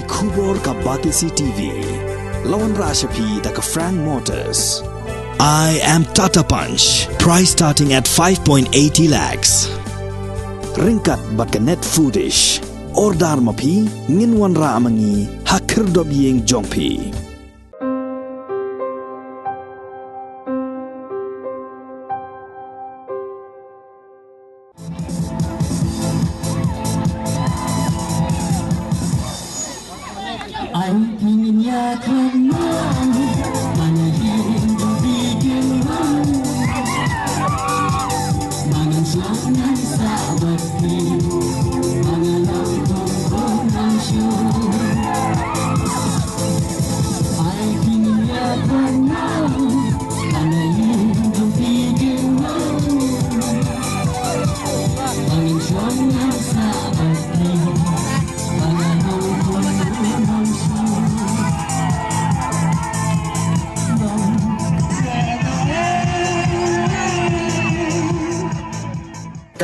Kubor ka Batisi TV. Lawan Rashapi da ka Frank Motors. I am Tata Punch. Price starting at 5.80 lakhs. Ringkat bat ka Net Foodish. Ordar mapi nginwan ra amangi hakir dob yeng jongpi.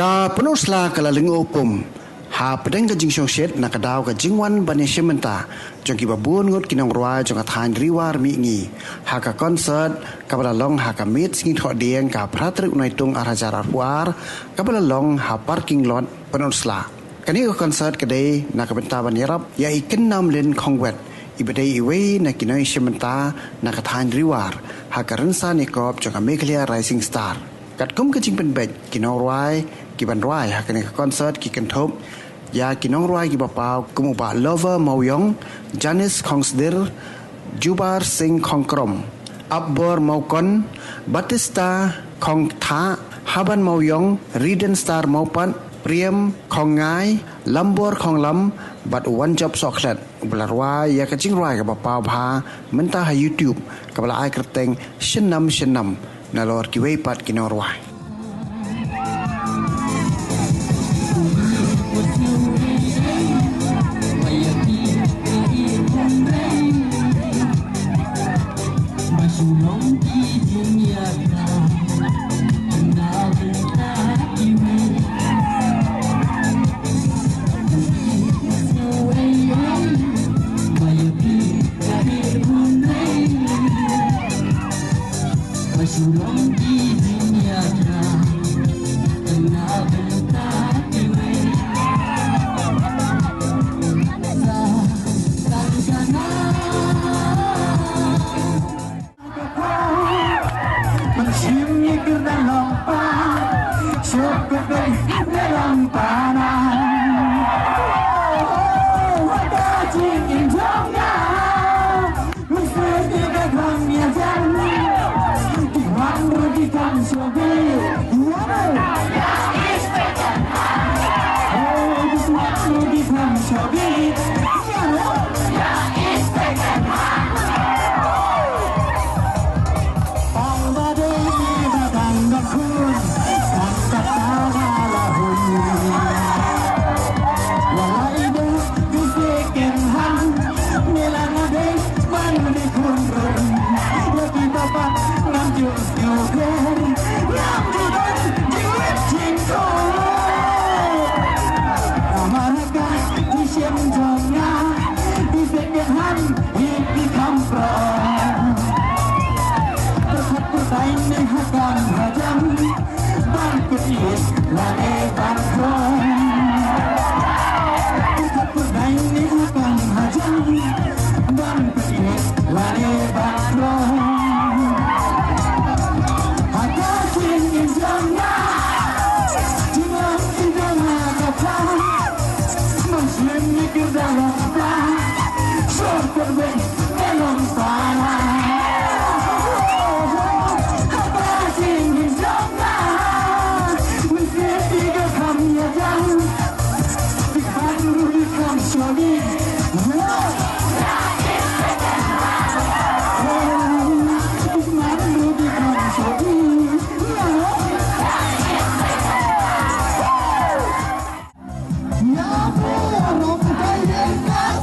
Ka penusla kala lengo opum ha pedeng ka jing shet na kadaw ka jingwan bani shementa jong ki babun ngot kinong roi jong athan riwar mi ngi ha ka concert ka bala long ha ka meet sing tho dieng ka pratrik unai tung arajar arwar ka bala long ha parking lot penusla kani ka concert kade na ka benta ban yarap ya ikin nam len khongwet ibadai iwe na kinoi shementa na ka than riwar ha ka rensa ni kop jong ka Meghalaya Rising Star kat kum ka jing pen bet kinong roi ki ban roi ha kani ka concert ki kan thop ya kinong roi ki bapau kum ba lover mawyong Janice Kongsdir Jubar Singh Khongkrom Abbor Maukon Batista Khong Tha Haban Mawyong Riden Star Maupat Priem Khong Ngai Lambor Khong Lam bat one job soklet belarwai ya ka jing roi ka bapau bha menta ha YouTube ka bala ai kerteng shenam na lor ki wei pat ki norwai Hãy subscribe cho kênh Ghiền Mì Gõ để không bỏ lỡ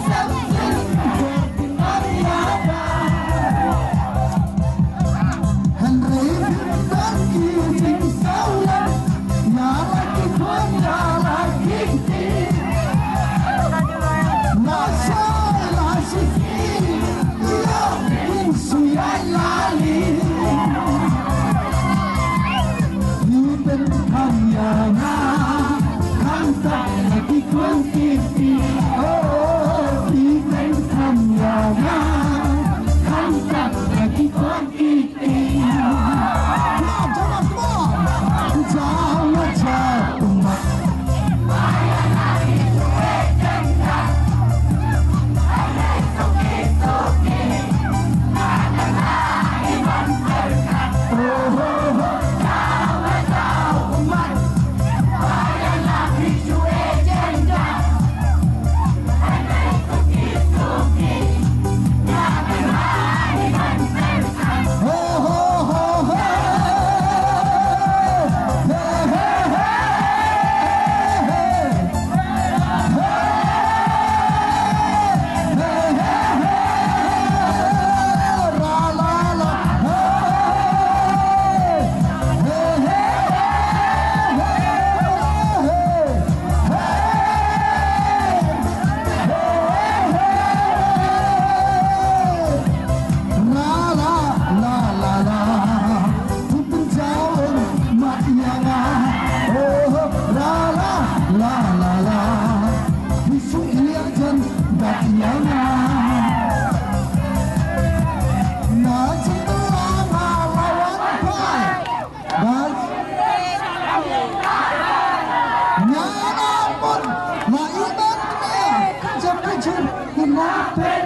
Nape